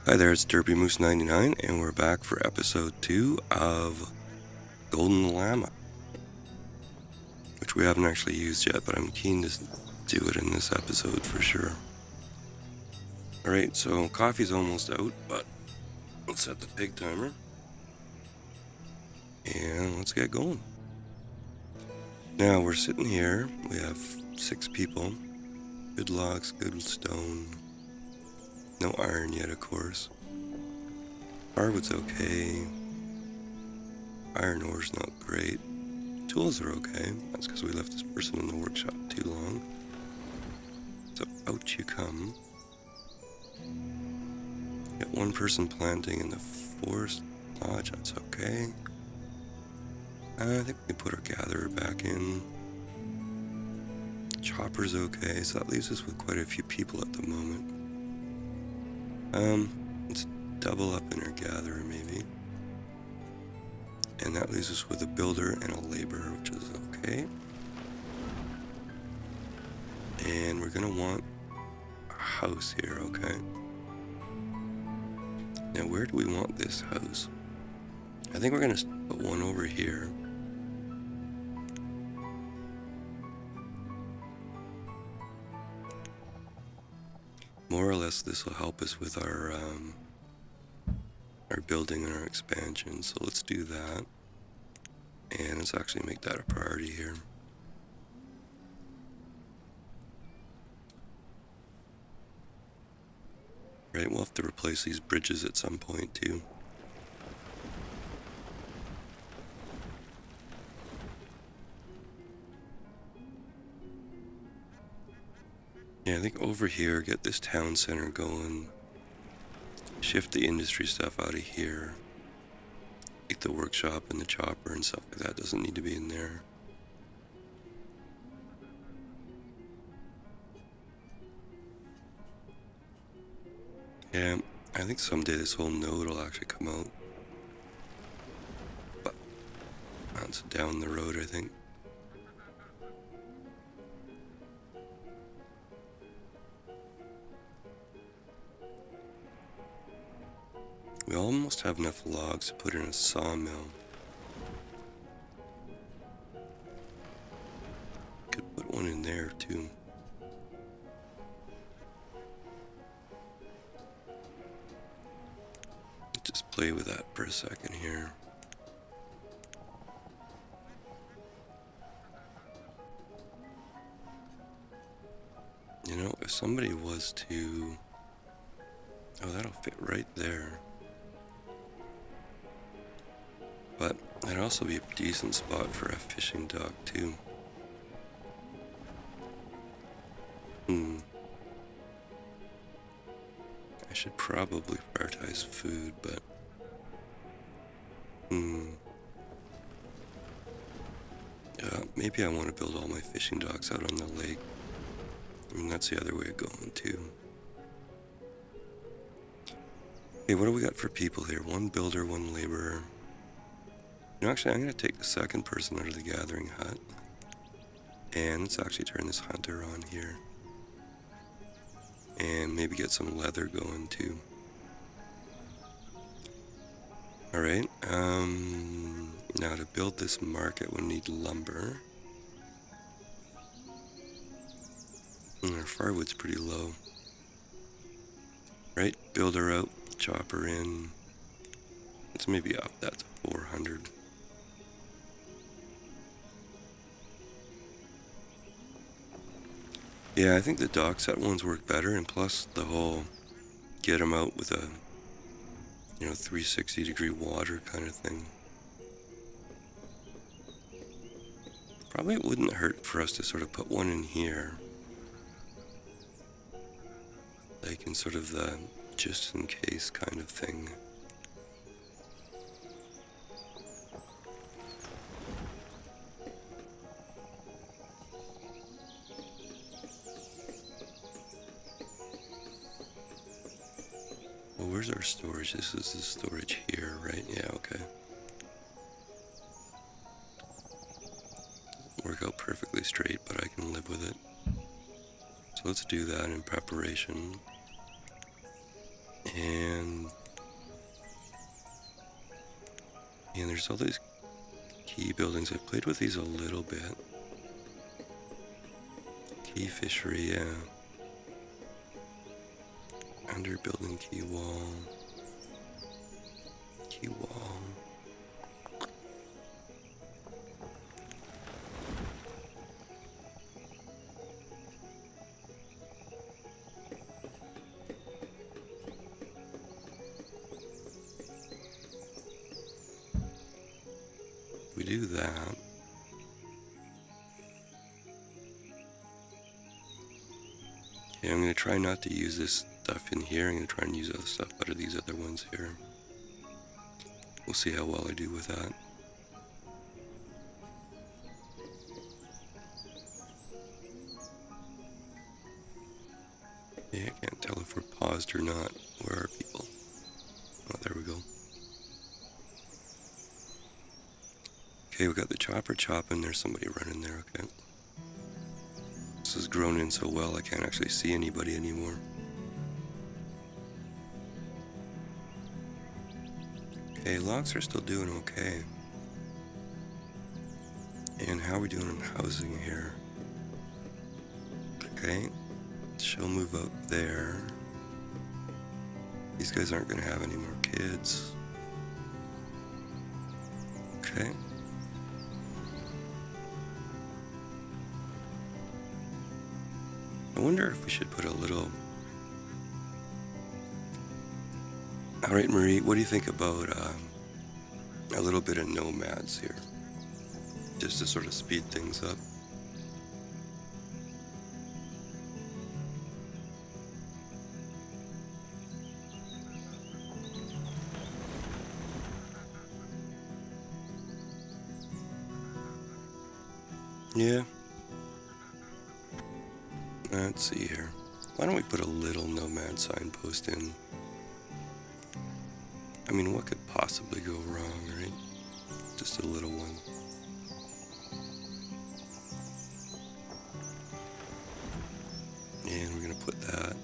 Hi there, it's DerpyMoose99, and we're back for episode 2 of Golden Llama, which we haven't actually used yet, but I'm keen to do it in this episode for sure. Alright, so coffee's almost out, but let's set the pig timer, and let's get going. Now, we're sitting here, we have 6 people, good logs, good stone, no iron yet, of course. Hardwood's okay. Iron ore's not great. Tools are okay. That's because we left this person in the workshop too long. So out you come. Got one person planting in the forest lodge. That's okay. I think we can put our gatherer back in. Chopper's okay, so that leaves us with quite a few people at the moment. Let's double up in our gatherer maybe. And that leaves us with a builder and a laborer, which is okay. And we're gonna want a house here, okay? Now where do we want this house? I think we're gonna put one over here. More or less this will help us with our building and our expansion, so let's do that. And let's actually make that a priority here. Right, we'll have to replace these bridges at some point too. Yeah, I think over here, get this town center going. Shift the industry stuff out of here. Take the workshop and the chopper and stuff like that doesn't need to be in there. Yeah, I think someday this whole node will actually come out. But that's down the road, I think. We almost have enough logs to put in a sawmill. Could put one in there too. Just play with that for a second here. You know, if somebody was to... Oh, that'll fit right there. But that'd also be a decent spot for a fishing dock too. I should probably prioritize food, but... maybe I want to build all my fishing docks out on the lake. I mean, that's the other way of going too. Hey, what do we got for people here? One builder, one laborer. You know, actually, I'm going to take the second person out of the gathering hut. And let's actually turn this hunter on here. And maybe get some leather going too. Alright, now to build this market we'll need lumber. And our firewood's pretty low. Right, builder out, chopper in. Let's maybe up that to 400. Yeah, I think the dock set ones work better, and plus the whole get them out with a, 360-degree water kind of thing. Probably it wouldn't hurt for us to sort of put one in here. Like in sort of the just in case kind of thing. Well, where's our storage? This is the storage here, right? Yeah, okay. Work out perfectly straight, but I can live with it. So let's do that in preparation. And And there's all these key buildings. I've played with these a little bit. Key fishery, yeah. Under building key wall. Key wall. We do that. Yeah, I'm going to try not to use this stuff in here. I'm going to try and use other stuff out of these other ones here. We'll see how well I do with that. Yeah, I can't tell if we're paused or not. Where are people? Oh, there we go. Okay, we got the chopper chopping. There's somebody running there, okay. This has grown in so well I can't actually see anybody anymore. Okay, logs are still doing okay. And how are we doing on housing here? Okay, she'll move out there. These guys aren't going to have any more kids. Okay. I wonder if we should put a little... Alright, Marie, what do you think about a little bit of nomads here? Just to sort of speed things up. Yeah. Let's see here. Why don't we put a little nomad signpost in? I mean, what could possibly go wrong, right? Just a little one. And we're gonna put that.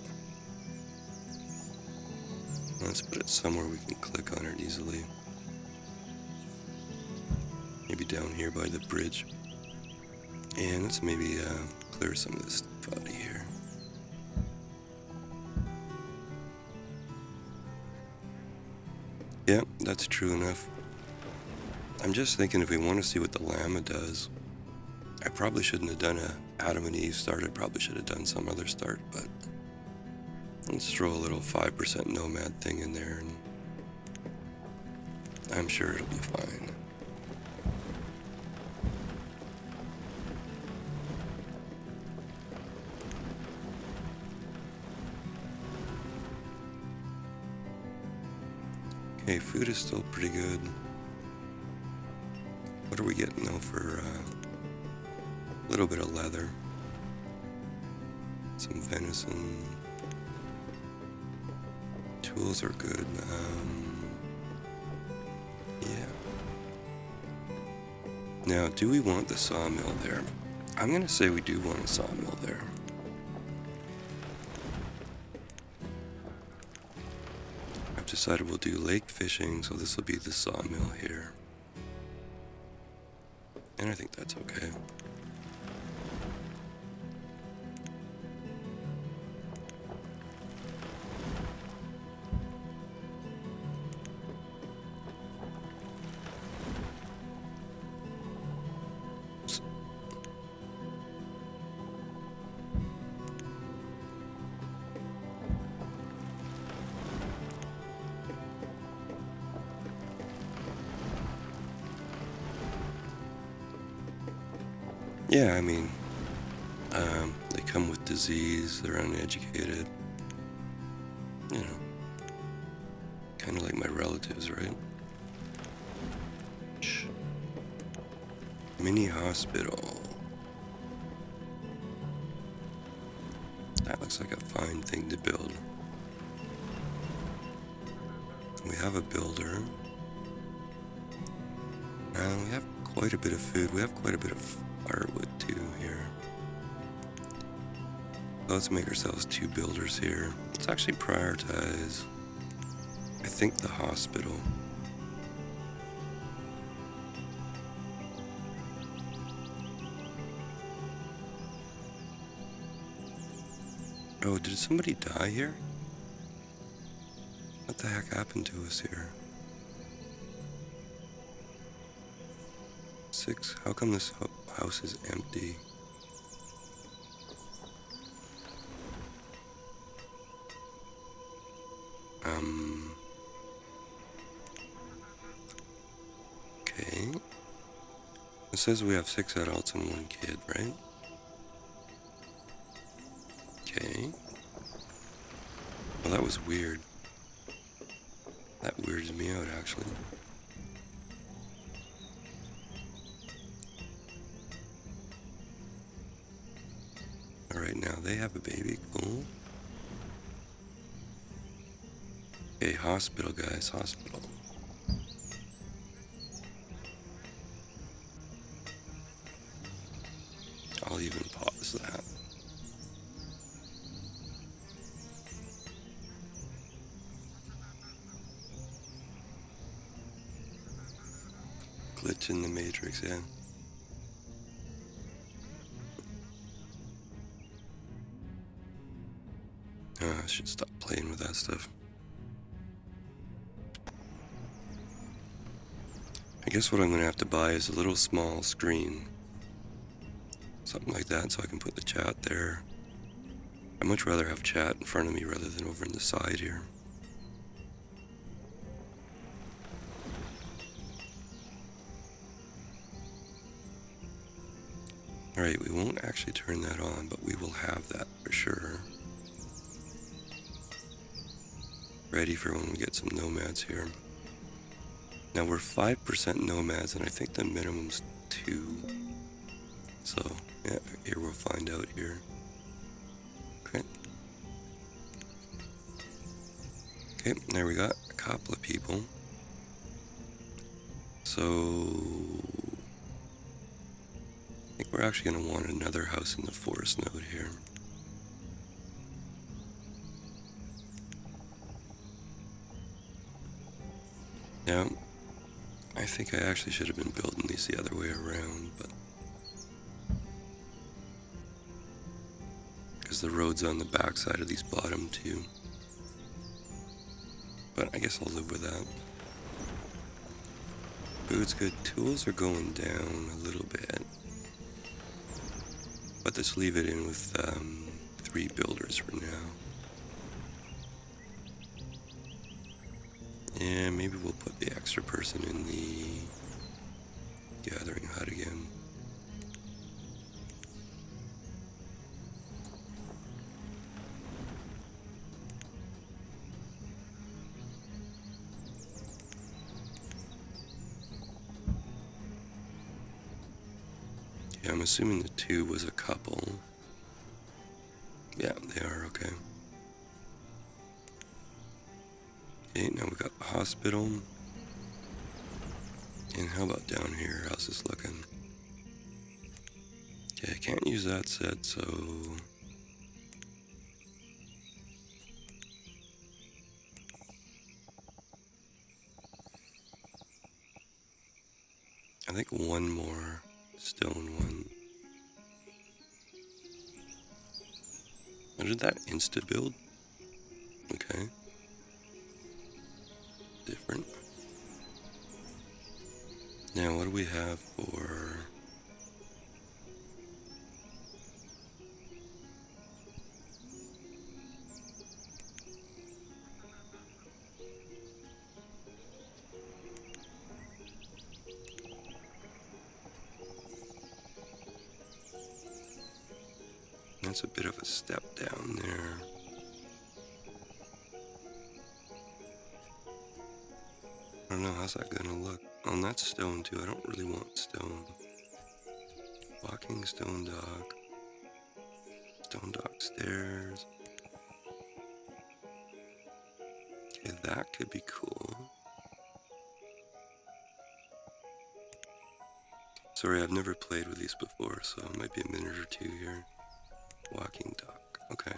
Let's put it somewhere we can click on it easily. Maybe down here by the bridge. And let's maybe clear some of this stuff out of here. Yeah, that's true enough. I'm just thinking if we want to see what the Llama does, I probably shouldn't have done a Adam and Eve start. I probably should have done some other start, but let's throw a little 5% nomad thing in there and I'm sure it'll be fine. Okay, food is still pretty good. What are we getting though for a little bit of leather? Some venison. Tools are good. Yeah. Now, do we want the sawmill there? I'm gonna say we do want a sawmill there. I've decided we'll do lake fishing, so this will be the sawmill here. And I think that's okay. Yeah, I mean, they come with disease, they're uneducated, you know, kind of like my relatives, right? Shh. Mini hospital. That looks like a fine thing to build. We have a builder. And we have quite a bit of food. We have quite a bit of firewood too here. Let's make ourselves 2 builders here. Let's actually prioritize, I think, the hospital. Oh, did somebody die here? What the heck happened to us here? 6, how come this house is empty? Okay. It says we have 6 adults and 1 kid, right? Okay. Well, that was weird. That weirded me out, actually. Alright, now they have a baby. Cool. Okay, hospital, guys. Hospital. I'll even pause that. Glitch in the matrix, yeah. I should stop playing with that stuff. I guess what I'm gonna have to buy is a little small screen. Something like that, so I can put the chat there. I'd much rather have chat in front of me rather than over in the side here. Alright, we won't actually turn that on, but we will have that for sure. Ready for when we get some nomads here. Now we're 5% nomads, and I think the minimum's 2. So, yeah, here we'll find out here. Okay. Okay, there we got a couple of people. So, I think we're actually going to want another house in the forest node here. Now, I think I actually should have been building these the other way around, but because the road's on the back side of these bottom two. But I guess I'll live with that. Food's good. Tools are going down a little bit. But let's leave it in with 3 builders for now. And maybe we'll put the extra person in the gathering hut again. Yeah, I'm assuming the 2 was a couple. Yeah, they are, okay. Okay, now we got the hospital. And how about down here? How's this looking? Okay, I can't use that set, so... I think one more stone one. How did that insta-build? Okay. Different. Now, what do we have for... That's a bit of a step down there. I don't know, how's that gonna look? On that stone too, I don't really want stone. Walking stone dock. Stone dock stairs. Okay, that could be cool. Sorry, I've never played with these before, so it might be a minute or two here. Walking dock, okay.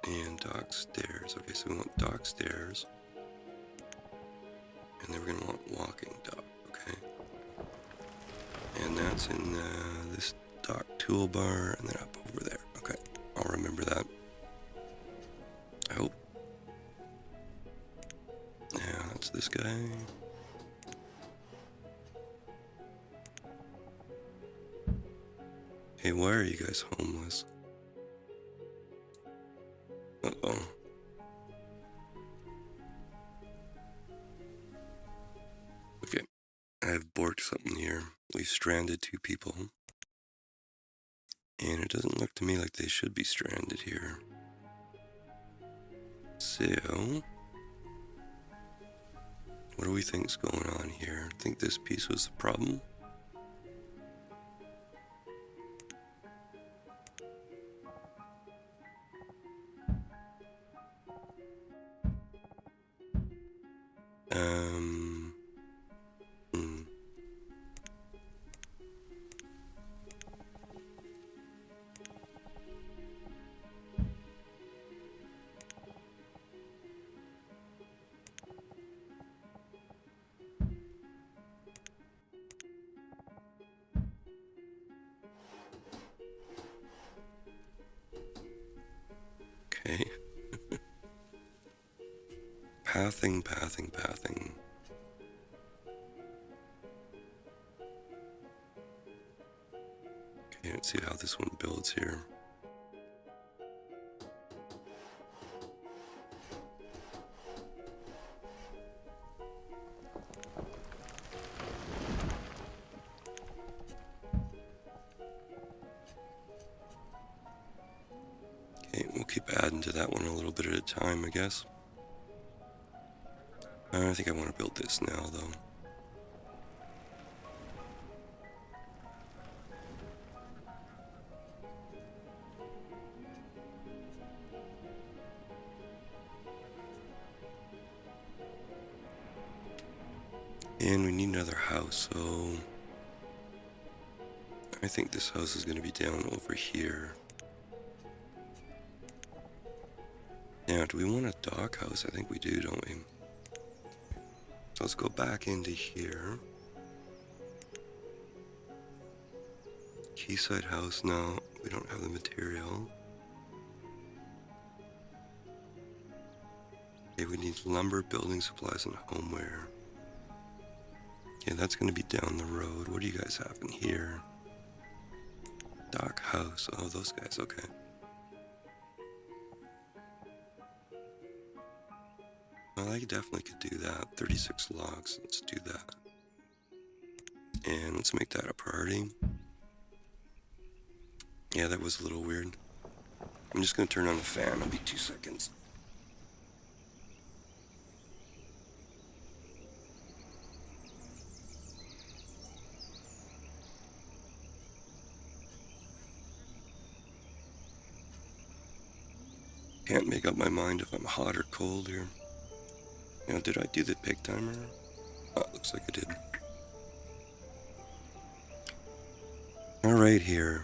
And dock stairs. Okay, so we want dock stairs. And then we're gonna want walking dock, okay. And that's in this dock toolbar, and then up over there. Okay, I'll remember that. I hope. Yeah, that's this guy. Hey, why are you guys homeless? Uh-oh. Okay, I've borked something here. We've stranded 2 people. And it doesn't look to me like they should be stranded here. So, what do we think's going on here? I think this piece was the problem. Hmm. Okay. Pathing. Okay, let's see how this one builds here. Okay, we'll keep adding to that one a little bit at a time, I guess. I think I want to build this now, though. And we need another house, so I think this house is going to be down over here. Now, do we want a dock house? I think we do, don't we? So let's go back into here. Quayside house, no, we don't have the material. Okay, we need lumber, building supplies, and homeware. Okay, that's going to be down the road. What do you guys have in here? Dock house. Oh, those guys, okay. Well, I definitely could do that. 36 logs, let's do that. And let's make that a priority. Yeah, that was a little weird. I'm just going to turn on the fan. I'll be 2 seconds. Can't make up my mind if I'm hot or cold here. Now, did I do the pig timer? Oh, looks like I did. Alright here.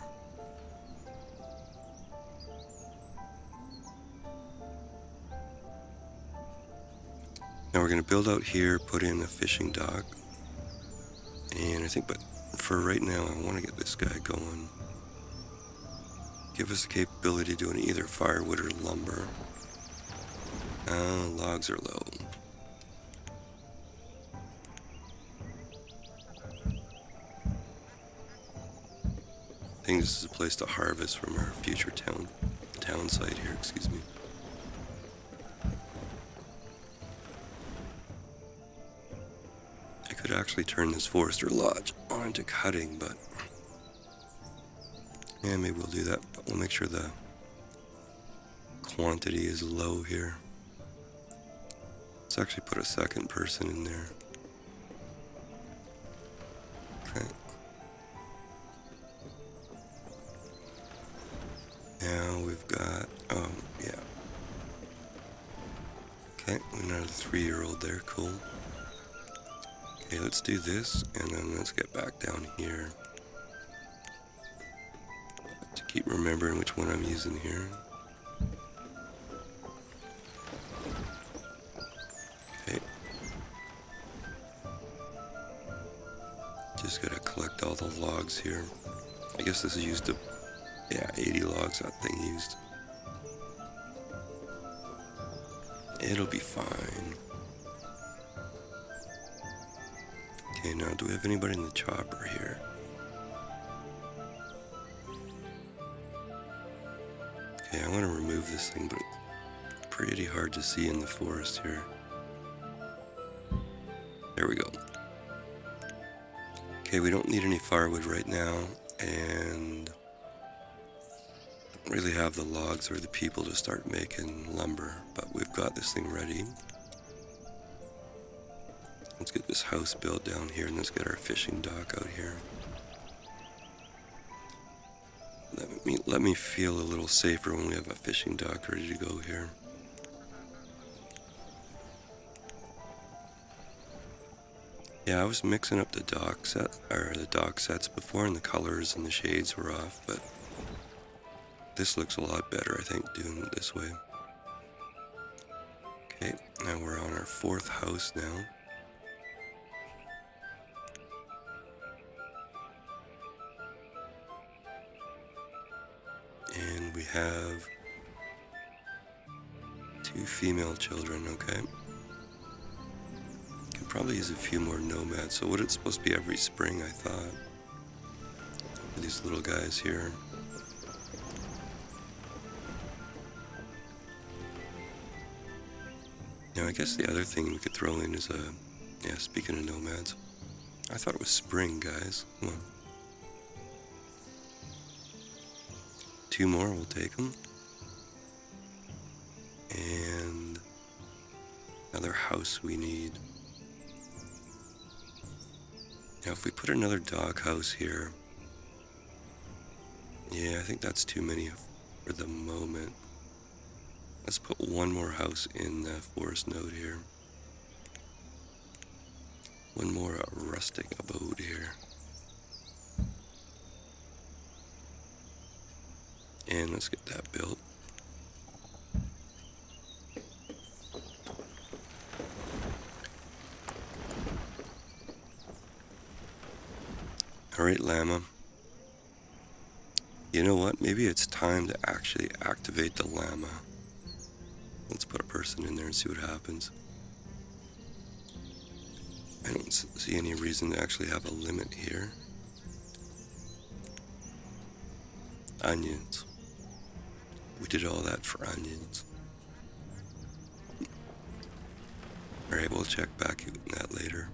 Now we're going to build out here, put in a fishing dock. And I think, but for right now, I want to get this guy going. Give us the capability of doing either firewood or lumber. Logs are low. I think this is a place to harvest from our future town site here, excuse me. I could actually turn this forester lodge onto cutting, but yeah, maybe we'll do that. But we'll make sure the quantity is low here. Let's actually put a second person in there. Okay. Now we've got, yeah. Okay, another 3-year-old there, cool. Okay, let's do this, and then let's get back down here. To keep remembering which one I'm using here. Okay. Just gotta collect all the logs here. I guess this is used to, yeah, 80 logs that thing used. It'll be fine. Okay, now do we have anybody in the chopper here? Okay, I want to remove this thing, but it's pretty hard to see in the forest here. There we go. Okay, we don't need any firewood right now, and don't really have the logs or the people to start making lumber, but we've got this thing ready. Let's get this house built down here, and let's get our fishing dock out here. Let me feel a little safer when we have a fishing dock ready to go here. Yeah, I was mixing up the dock sets before, and the colors and the shades were off, but this looks a lot better, I think, doing it this way. Okay, now we're on our 4th house now. And we have 2 female children, okay. Could probably use a few more nomads. So what it's supposed to be every spring, I thought. These little guys here. Now I guess the other thing we could throw in is yeah, speaking of nomads. I thought it was spring, guys. Come on. 2 more, we'll take them. And another house we need. Now if we put another dog house here, yeah, I think that's too many for the moment. Let's put 1 more house in the forest node here. 1 more rustic abode here. And let's get that built. Alright, Llama. You know what? Maybe it's time to actually activate the Llama. Let's put a person in there and see what happens. I don't see any reason to actually have a limit here. Onions. We did all that for onions. Alright, we'll check back on that later.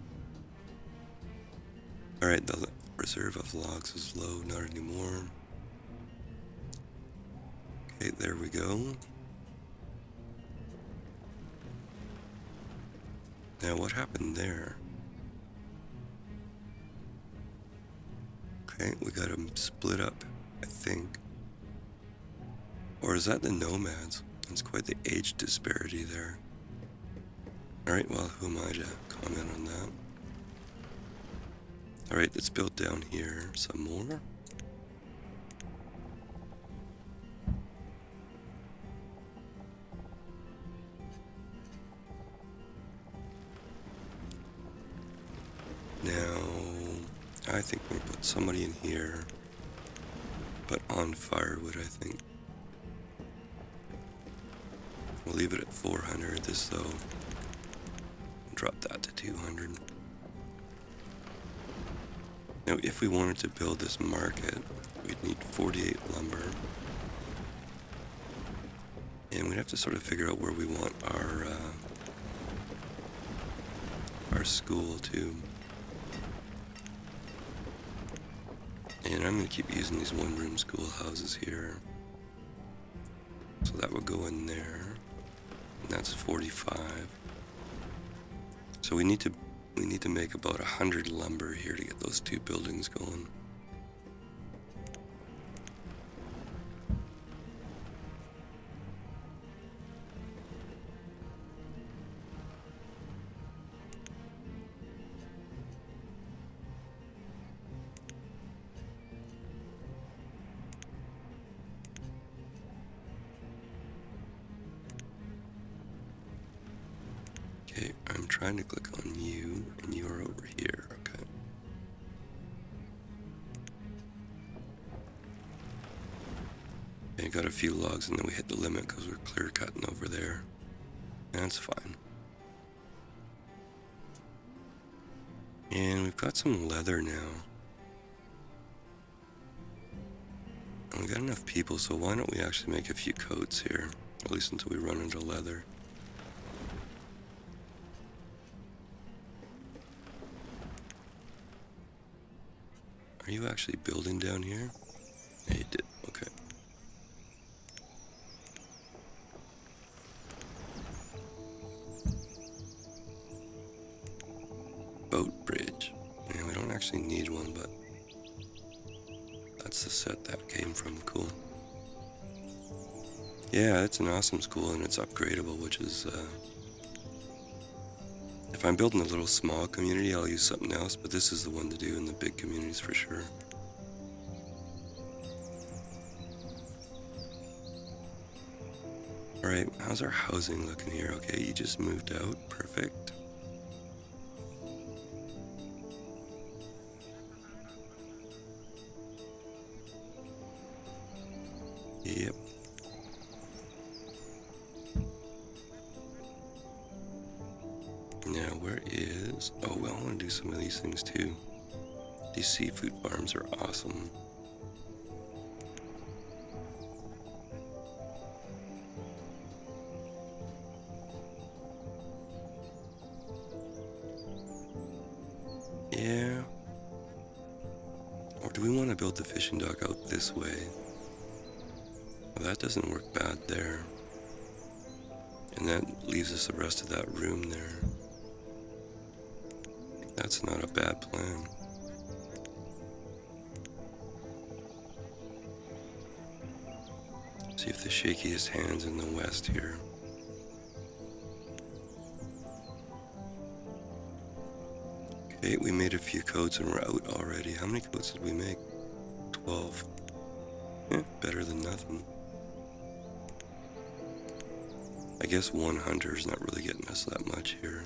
Alright, the reserve of logs is low, not anymore. Okay, there we go. Now what happened there? Okay, we got them split up, I think. Or is that the nomads? It's quite the age disparity there. Alright, well, who am I to comment on that? Alright, let's build down here some more. Now, I think we'll put somebody in here, but on firewood, I think. We'll leave it at 400, this though. Drop that to 200. Now, if we wanted to build this market, we'd need 48 lumber. And we'd have to sort of figure out where we want our school too. And I'm going to keep using these 1-room schoolhouses here. So that would go in there. And that's 45. So we need to make about 100 lumber here to get those 2 buildings going. Okay, I'm trying to click on you, and you are over here, okay. few logs and then we hit the limit because we're clear cutting over there. That's fine. And we've got some leather now. And we got enough people, so why don't we actually make a few coats here? At least until we run into leather. Are you actually building down here? Yeah, you did. Okay. Boat bridge. Yeah, we don't actually need one, but that's the set that came from. Cool. Yeah, it's an awesome school and it's upgradable, which is, if I'm building a little small community, I'll use something else, but this is the one to do in the big communities for sure. Alright, how's our housing looking here? Okay, you just moved out. Perfect. Yep. Now, where is... Oh, well, I want to do some of these things too. These seafood farms are awesome. Yeah. Or do we want to build the fishing dock out this way? Well, that doesn't work bad there. And that leaves us the rest of that room there. That's not a bad plan. See if the shakiest hand's in the west here. Okay, we made a few coats and we're out already. How many coats did we make? 12. Eh, better than nothing. I guess one hunter is not really getting us that much here.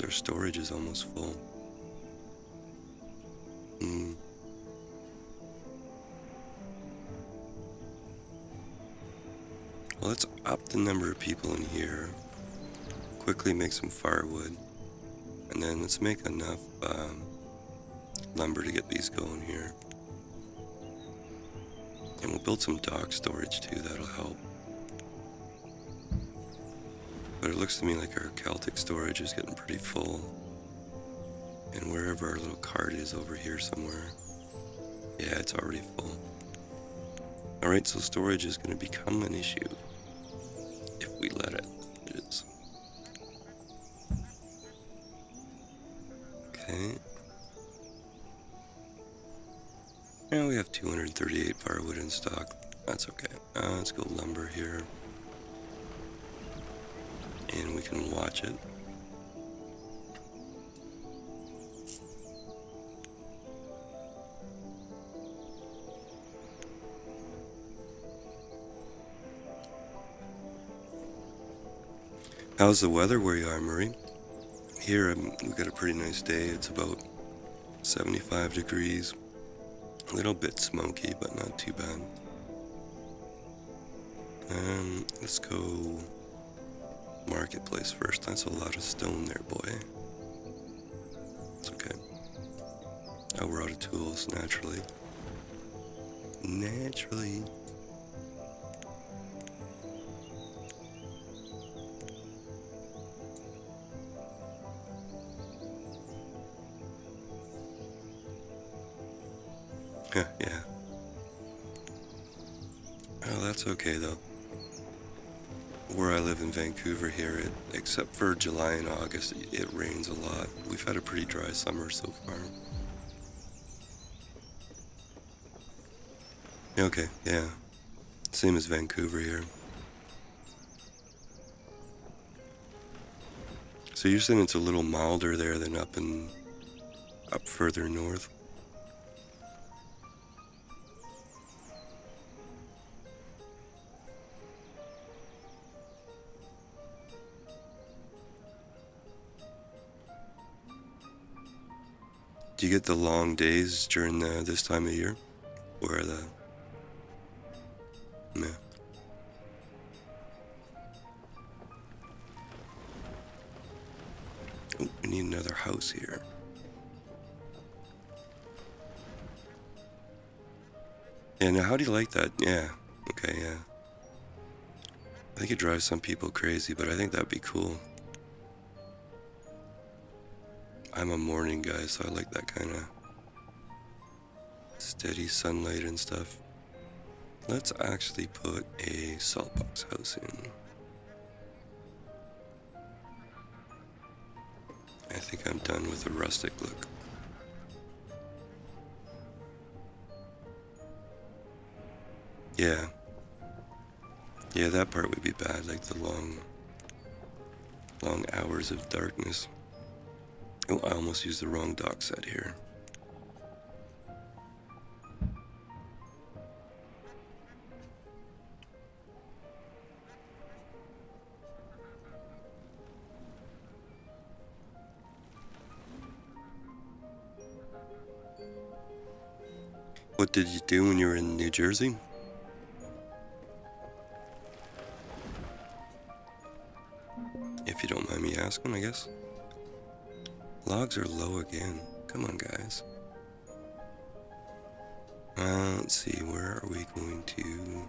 Our storage is almost full. Well, let's up the number of people in here. Quickly make some firewood. And then let's make enough lumber to get these going here. And we'll build some dock storage too, that'll help. But it looks to me like our Celtic storage is getting pretty full. And wherever our little cart is over here somewhere. Yeah, it's already full. Alright, so storage is going to become an issue. If we let it. It is. Okay. Now we have 238 firewood in stock. That's okay. Let's go lumber here. And we can watch it. How's the weather where you are, Murray? Here we've got a pretty nice day. It's about 75 degrees. A little bit smoky, but not too bad. Let's go marketplace first. That's a lot of stone there, boy. It's okay. Oh, we're out of tools, naturally. Naturally. Yeah. Oh, that's okay though. Where I live in Vancouver here, except for July and August, it rains a lot. We've had a pretty dry summer so far. Okay, yeah. Same as Vancouver here. So you're saying it's a little milder there than up further north? Do you get the long days during this time of year? Where house here. Yeah, now how do you like that? Yeah, okay, yeah. I think it drives some people crazy, but I think that'd be cool. I'm a morning guy, so I like that kind of steady sunlight and stuff. Let's actually put a saltbox house in. I think I'm done with the rustic look. Yeah. Yeah, that part would be bad, like the long hours of darkness. Oh, I almost used the wrong dock set here. What did you do when you were in New Jersey? If you don't mind me asking, I guess. Logs are low again. Come on, guys. Let's see, where are we going to...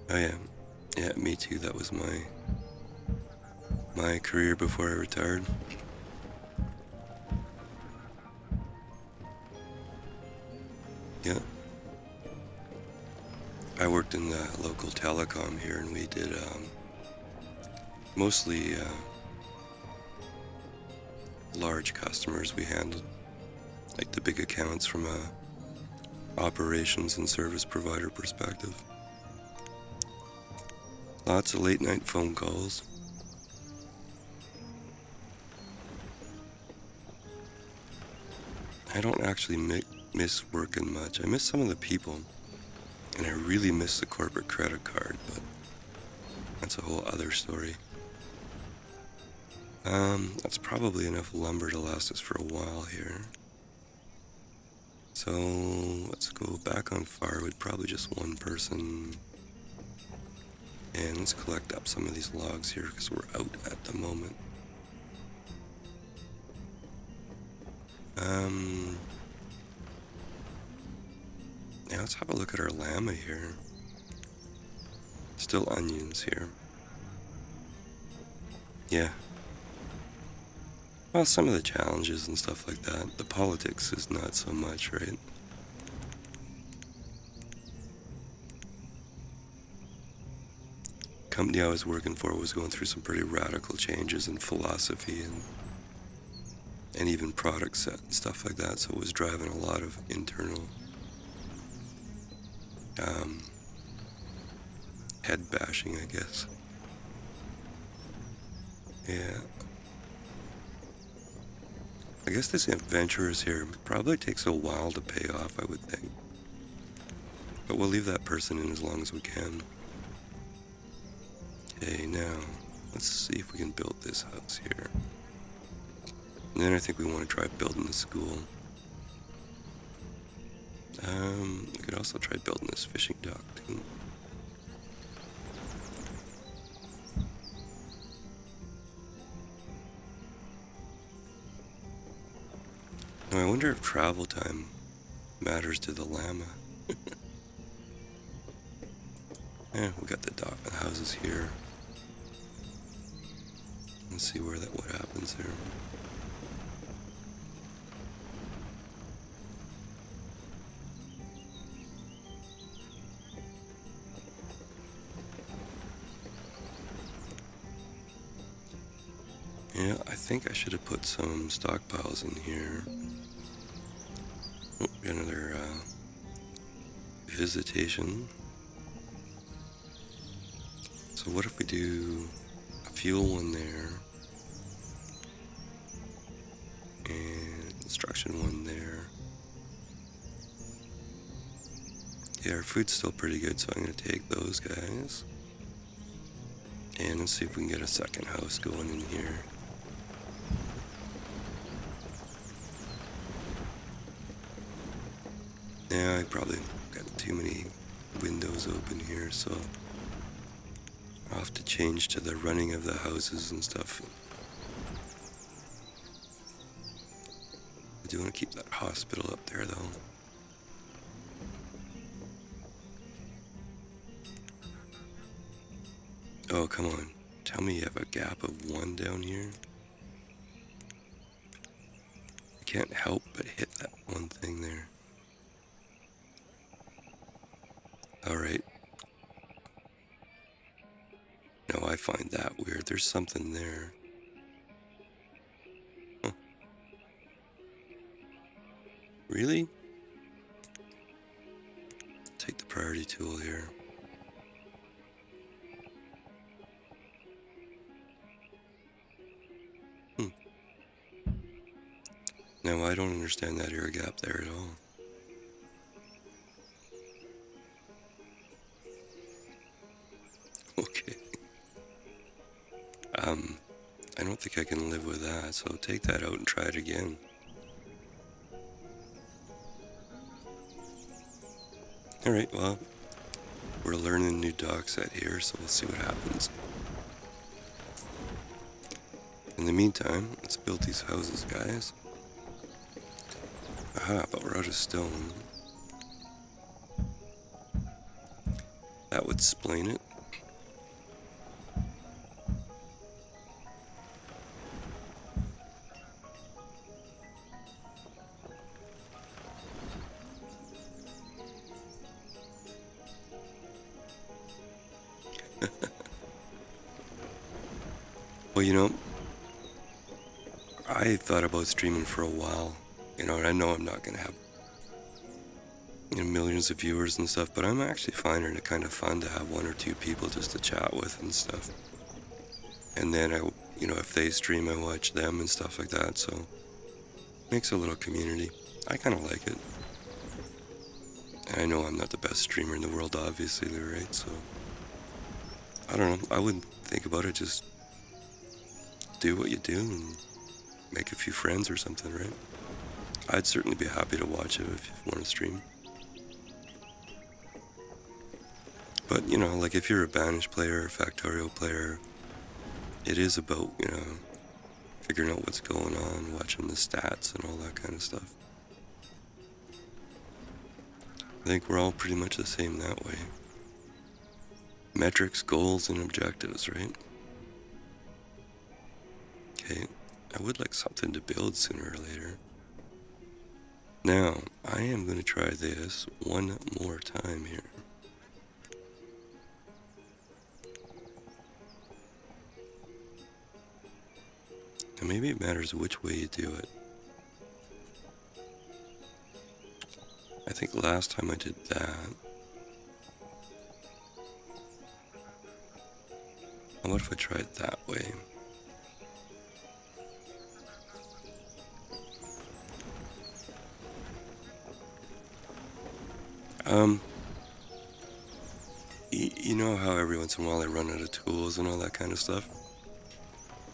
Oh yeah, yeah, me too, that was my career before I retired. Yeah. I worked in the local telecom here, and we did mostly large customers we handled, like the big accounts from a operations and service provider perspective. Lots of late night phone calls. I don't actually miss working much. I miss some of the people, and I really miss the corporate credit card, but that's a whole other story. That's probably enough lumber to last us for a while here. So let's go back on firewood, probably just one person. And let's collect up some of these logs here because we're out at the moment. Now let's have a look at our llama here. Still onions here. Yeah. Well, some of the challenges and stuff like that. The politics is not so much, right? Company I was working for was going through some pretty radical changes in philosophy and even product set and stuff like that, so it was driving a lot of internal head bashing, I guess. Yeah. I guess this adventurers here probably takes a while to pay off, I would think. But we'll leave that person in as long as we can. Okay, now, let's see if we can build this house here. And then I think we want to try building the school. We could also try building this fishing dock, too. Now, I wonder if travel time matters to the llama. Yeah, we got the houses here. Let's see what happens there. Yeah, I think I should have put some stockpiles in here. Oh, another visitation. So what if we do a fuel one there and construction one there? Yeah, our food's still pretty good, so I'm gonna take those guys. And let's see if we can get a second house going in here. Yeah, I probably got too many windows open here, so I'll have to change to the running of the houses and stuff. I do want to keep that hospital up there, though. Oh, come on. Tell me you have a gap of 1 down here. I can't help but hit that one thing there. Alright. No, I find that weird. There's something there. Huh. Really? Take the priority tool here. No, I don't understand that air gap there at all. Okay. I don't think I can live with that, so take that out and try it again. Alright, well, we're learning a new dock set here, so we'll see what happens. In the meantime, let's build these houses, guys. Aha, but we're out of stone. That would explain it. Well, you know, I thought about streaming for a while, and I know I'm not gonna have millions of viewers and stuff, but I'm actually finding it kind of fun to have 1 or 2 people just to chat with and stuff. And then if they stream, I watch them and stuff like that, so makes a little community. I kind of like it. And I know I'm not the best streamer in the world, obviously, right? So I don't know. I wouldn't think about it. Just do what you do and make a few friends or something, right? I'd certainly be happy to watch it if you want to stream. But, like if you're a Banished player, a Factorial player, it is about, figuring out what's going on, watching the stats and all that kind of stuff. I think we're all pretty much the same that way. Metrics, goals, and objectives, right? Okay, I would like something to build sooner or later. Now, I am going to try this one more time here. And maybe it matters which way you do it. I think last time I did that. What if I try it that way? You know how every once in a while I run out of tools and all that kind of stuff?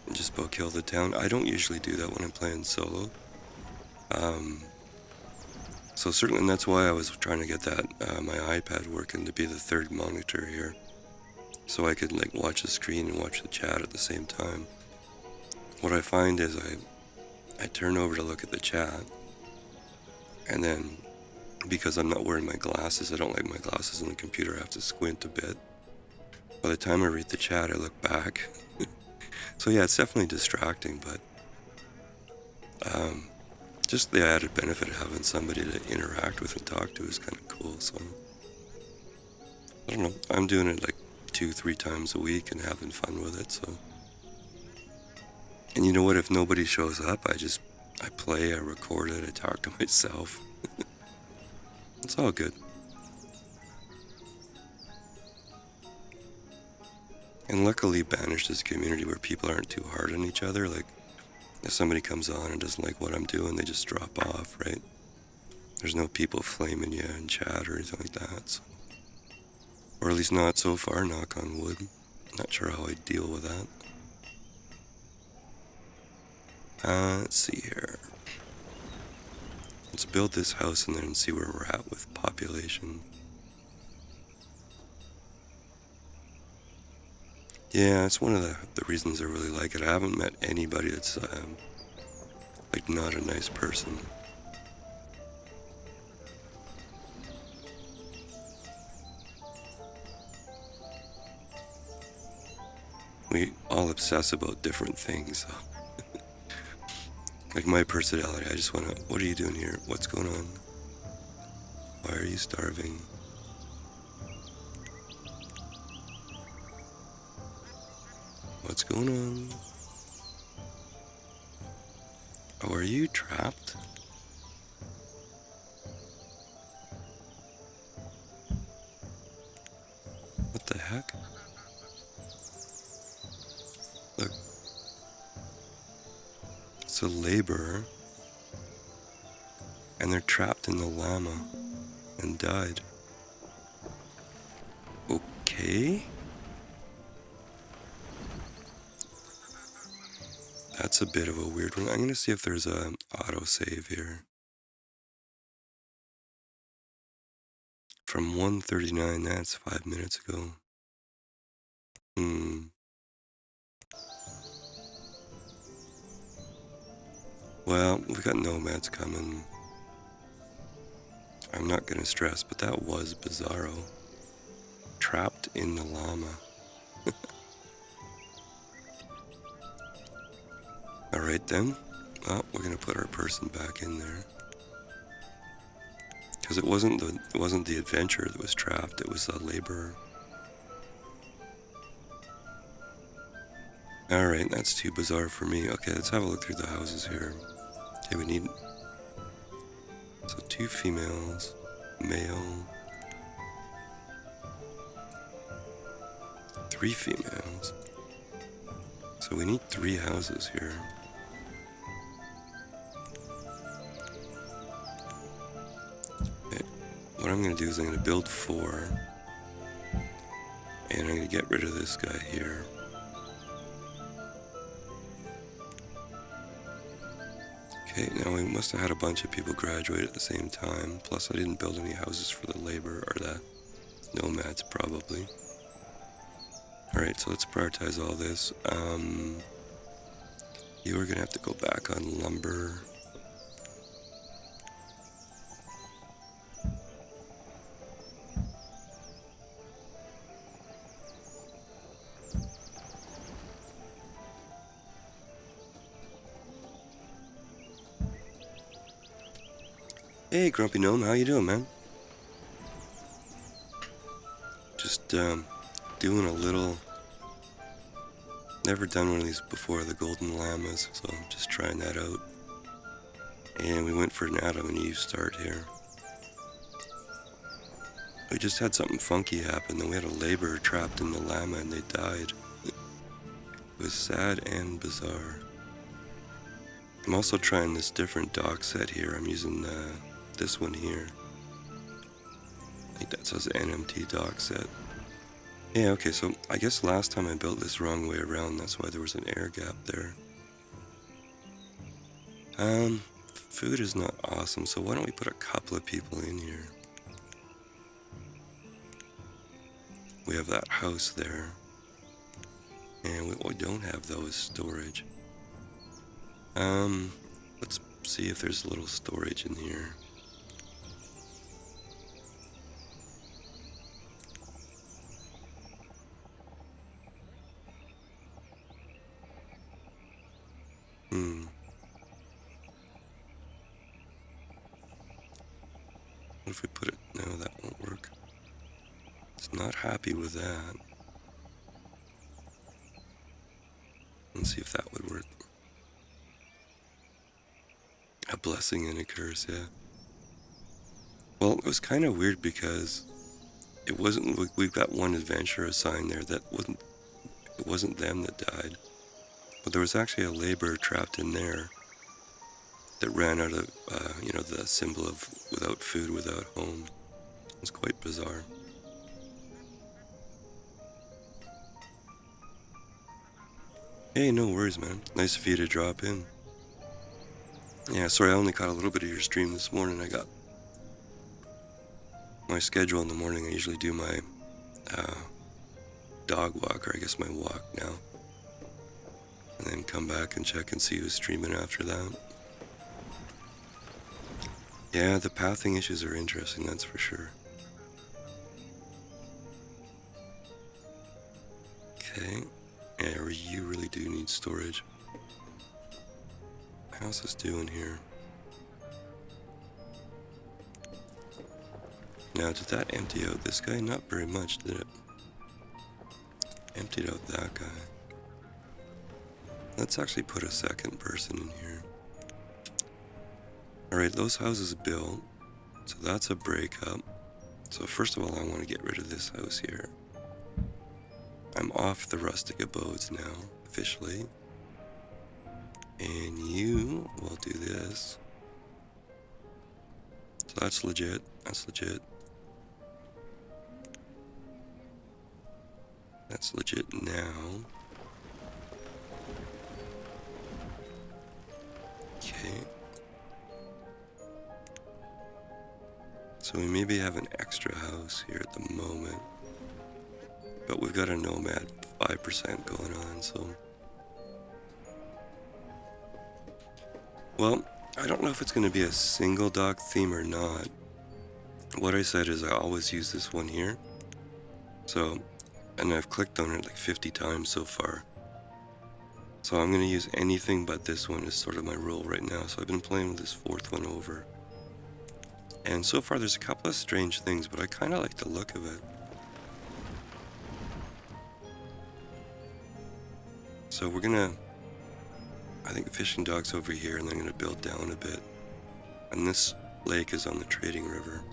And just about kill the town? I don't usually do that when I'm playing solo. So certainly that's why I was trying to get that my iPad working to be the 3rd monitor here. So I could like watch the screen and watch the chat at the same time. What I find is I turn over to look at the chat, and then because I'm not wearing my glasses, I don't like my glasses on the computer, I have to squint a bit. By the time I read the chat, I look back. So yeah, it's definitely distracting, but just the added benefit of having somebody to interact with and talk to is kind of cool. So I don't know, I'm doing it like 2-3 times a week and having fun with it. So, and you know what, if nobody shows up, I play, I record it, I talk to myself. It's all good. And luckily Banished is a community where people aren't too hard on each other. Like if somebody comes on and doesn't like what I'm doing, they just drop off, right? There's no people flaming you in chat or anything like that. So. Or at least not so far, knock on wood. Not sure how I'd deal with that. Let's see here. Let's build this house and then see where we're at with population. Yeah, it's one of the reasons I really like it. I haven't met anybody that's like not a nice person. We all obsess about different things. So. Like my personality, I just want to, what are you doing here? What's going on? Why are you starving? What's going on? Oh, are you trapped? What the heck? Look. It's a laborer. And they're trapped in the llama and died. Okay. That's a bit of a weird one. I'm going to see if there's an autosave here. From 1:39, that's 5 minutes ago. Well, we've got nomads coming. I'm not going to stress, but that was bizarro. Trapped in the llama. Alright then. Well, we're going to put our person back in there. Because it wasn't the adventurer that was trapped, it was the laborer. Alright, that's too bizarre for me. Okay, let's have a look through the houses here. Okay, we need... So 2 females, male, 3 females. So we need 3 houses here. Okay, what I'm going to do is I'm going to build 4. And I'm going to get rid of this guy here. Okay, now we must have had a bunch of people graduate at the same time. Plus I didn't build any houses for the labor or the nomads probably. Alright, so let's prioritize all this. You are gonna have to go back on lumber. Hey, Grumpy Gnome, how you doing, man? Just doing a little... Never done one of these before, the golden llamas, so I'm just trying that out. And we went for an Adam and Eve start here. We just had something funky happen, then we had a laborer trapped in the llama and they died. It was sad and bizarre. I'm also trying this different dock set here. I'm using this one here. I think that says NMT dock set. Yeah, okay, so I guess last time I built this wrong way around, that's why there was an air gap there. Food is not awesome, so why don't we put a couple of people in here? We have that house there. And what we don't have, though, is storage. Let's see if there's a little storage in here. What if we put it... No, that won't work. It's not happy with that. Let's see if that would work. A blessing and a curse, yeah. Well, it was kind of weird because it wasn't... We've got one adventurer assigned there that it wasn't them that died. But there was actually a laborer trapped in there that ran out of, the symbol of without food, without home. It was quite bizarre. Hey, no worries, man. Nice of you to drop in. Yeah, sorry, I only caught a little bit of your stream this morning. I got my schedule in the morning. I usually do my dog walk, or I guess my walk now. And then come back and check and see who's streaming after that. Yeah, the pathing issues are interesting, that's for sure. Okay. Yeah, you really do need storage. How's this doing here? Now, did that empty out this guy? Not very much, did it? Emptied out that guy. Let's actually put a second person in here. Alright, those houses built. So that's a breakup. So first of all, I want to get rid of this house here. I'm off the rustic abodes now, officially. And you will do this. So that's legit. That's legit. That's legit now. Okay. So we maybe have an extra house here at the moment. But we've got a nomad 5% going on, so... Well, I don't know if it's going to be a single dog theme or not. What I said is I always use this one here. So, and I've clicked on it like 50 times so far. So I'm going to use anything but this one is sort of my rule right now. So I've been playing with this fourth one over. And so far there's a couple of strange things, but I kind of like the look of it. So we're going to, I think, fishing docks over here, and then I'm going to build down a bit. And this lake is on the trading river.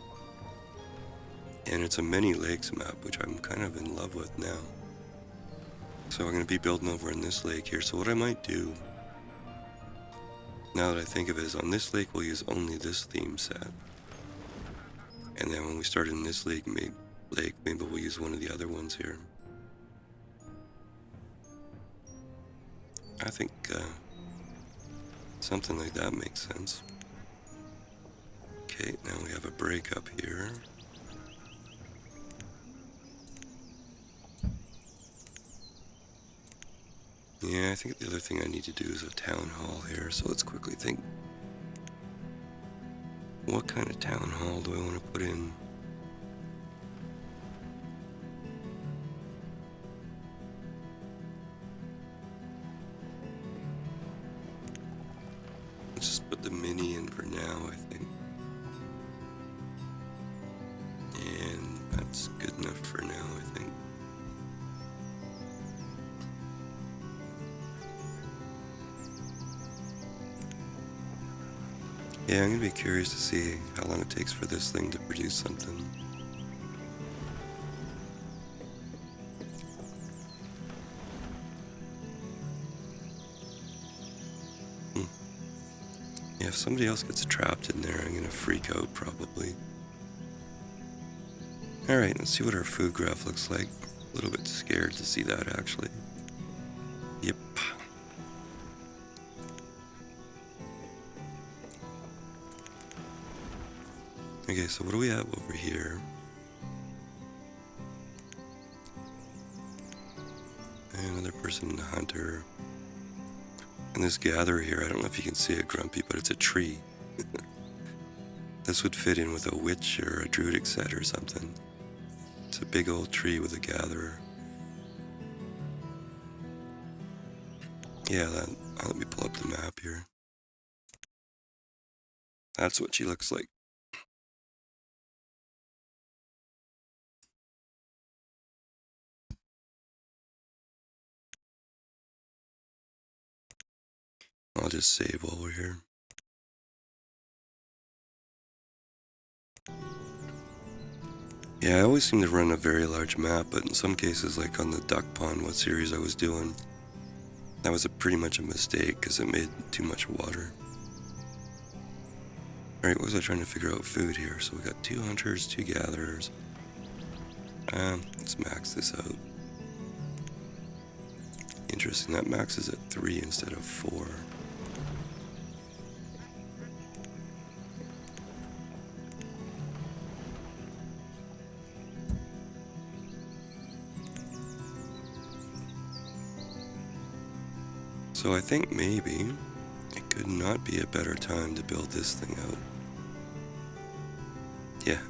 And it's a many lakes map, which I'm kind of in love with now. So I'm going to be building over in this lake here. So what I might do, now that I think of it, is on this lake we'll use only this theme set. And then when we start in this lake, maybe we'll use one of the other ones here. I think something like that makes sense. Okay, now we have a break up here. Yeah, I think the other thing I need to do is a town hall here, so let's quickly think. What kind of town hall do I want to put in? Let's just put the mini in for now, I think. And that's good enough for now, I think. Yeah, I'm gonna be curious to see how long it takes for this thing to produce something. Yeah, if somebody else gets trapped in there, I'm gonna freak out probably. Alright, let's see what our food graph looks like. A little bit scared to see that actually. Yep. Okay, so what do we have over here? Another person, the hunter. And this gatherer here, I don't know if you can see it, Grumpy, but it's a tree. This would fit in with a witch or a druidic set or something. It's a big old tree with a gatherer. Yeah, let me pull up the map here. That's what she looks like. I'll just save while we're here. Yeah, I always seem to run a very large map, but in some cases, like on the duck pond, what series I was doing, that was pretty much a mistake because it made too much water. Alright, what was I trying to figure out food here? So we got 2 hunters, 2 gatherers. Let's max this out. Interesting, that maxes at 3 instead of 4. So I think maybe it could not be a better time to build this thing out. Yeah.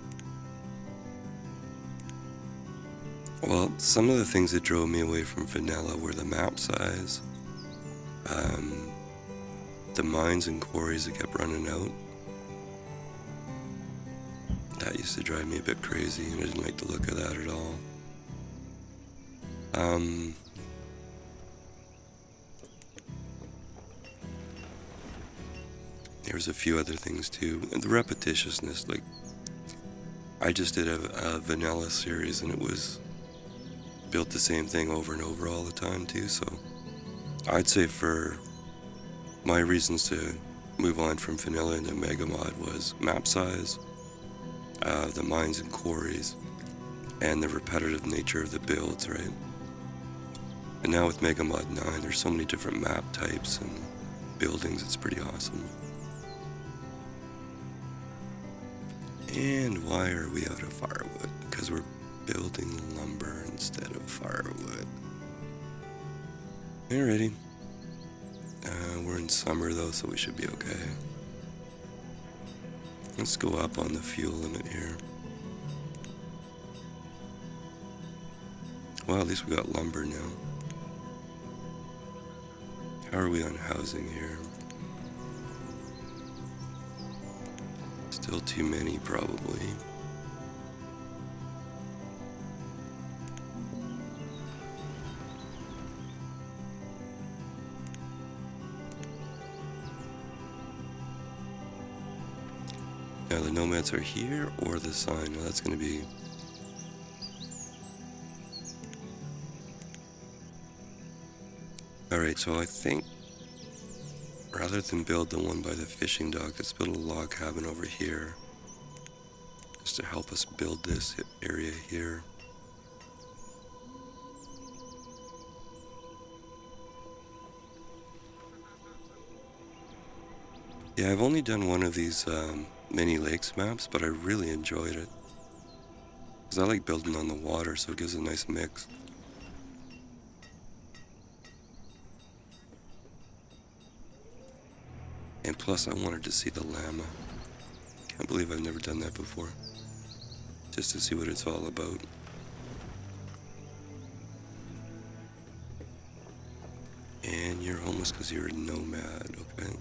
Well, some of the things that drove me away from vanilla were the map size, the mines and quarries that kept running out. That used to drive me a bit crazy, and I didn't like the look of that at all. There's a few other things too. And the repetitiousness, like, I just did a vanilla series and it was built the same thing over and over all the time too, so I'd say for my reasons to move on from vanilla into mega mod was map size, the mines and quarries, and the repetitive nature of the builds, right? And now with mega mod 9, there's so many different map types and buildings, it's pretty awesome. And why are we out of firewood? Because we're building lumber instead of firewood. Alrighty. We're in summer though, so we should be okay. Let's go up on the fuel limit here. Well, at least we got lumber now. How are we on housing here? Still too many, probably. Now the nomads are here, or the sign. Well, that's going to be... Alright, so I think rather than build the one by the fishing dock, let's build a log cabin over here. Just to help us build this area here. Yeah, I've only done one of these mini lakes maps, but I really enjoyed it. Because I like building on the water, so it gives a nice mix. And plus I wanted to see the llama. Can't believe I've never done that before. Just to see what it's all about. And you're homeless because you're a nomad, okay?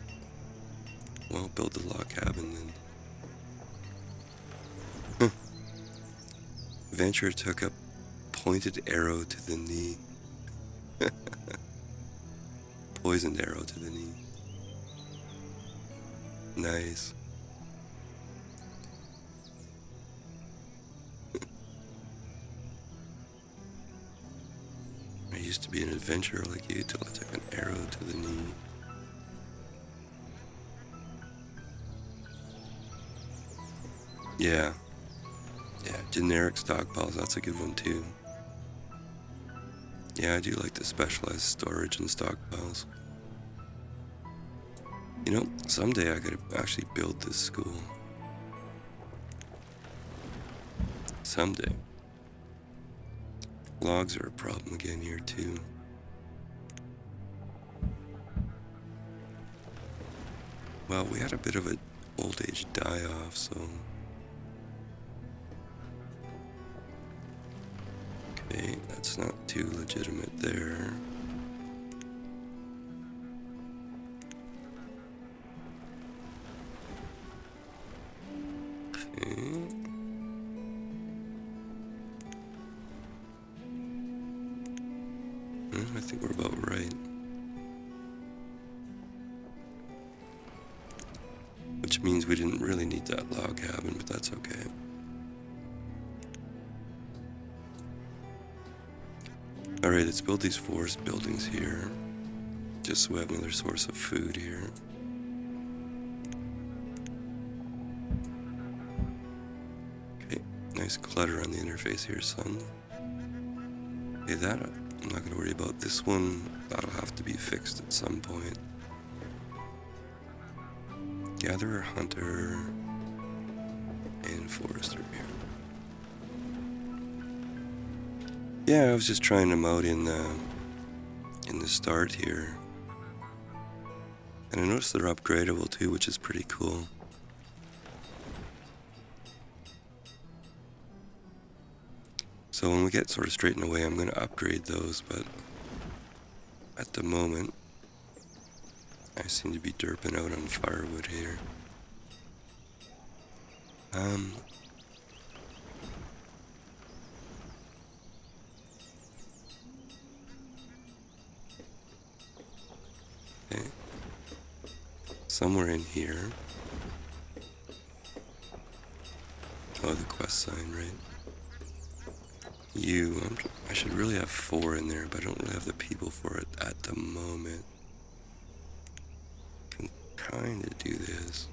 Well, build the log cabin then. Venture took a pointed arrow to the knee. Poisoned arrow to the knee. Nice. I used to be an adventurer like you till I took an arrow to the knee. Yeah. Yeah, generic stockpiles, that's a good one too. Yeah, I do like the specialized storage and stockpiles. You know, someday I could actually build this school. Someday. Logs are a problem again here too. Well, we had a bit of an old age die-off, so... Okay, that's not too legitimate there. Okay. I think we're about right. Which means we didn't really need that log cabin, but that's okay. Alright, let's build these forest buildings here. Just so we have another source of food here. Okay, nice clutter on the interface here, son. Okay, that I'm not going to worry about. This one, that'll have to be fixed at some point. Gatherer, hunter, and forester here. Yeah, I was just trying them out in the start here. And I noticed they're upgradable too, which is pretty cool. So when we get sort of straightened away, I'm going to upgrade those, but at the moment, I seem to be derping out on firewood here. Okay. Somewhere in here. Oh, the quest sign, right? I should really have 4 in there, but I don't really have the people for it at the moment. Can kind of do this.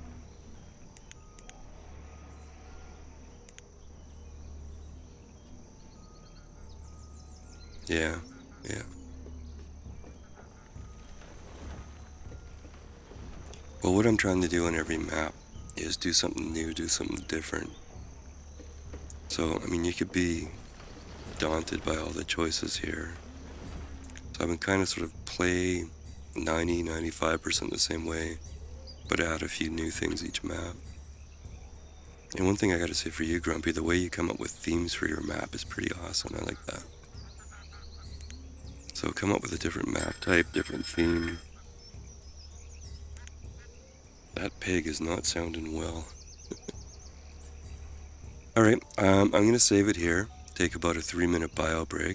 Yeah. Well, what I'm trying to do on every map is do something new, do something different. So, I mean, you could be daunted by all the choices here. So I've been kind of sort of play 95% the same way, but add a few new things each map. And one thing I gotta say for you, Grumpy, the way you come up with themes for your map is pretty awesome. I like that. So come up with a different map type, different theme. That pig is not sounding well. Alright, I'm gonna save it here. Take about a 3-minute bio break.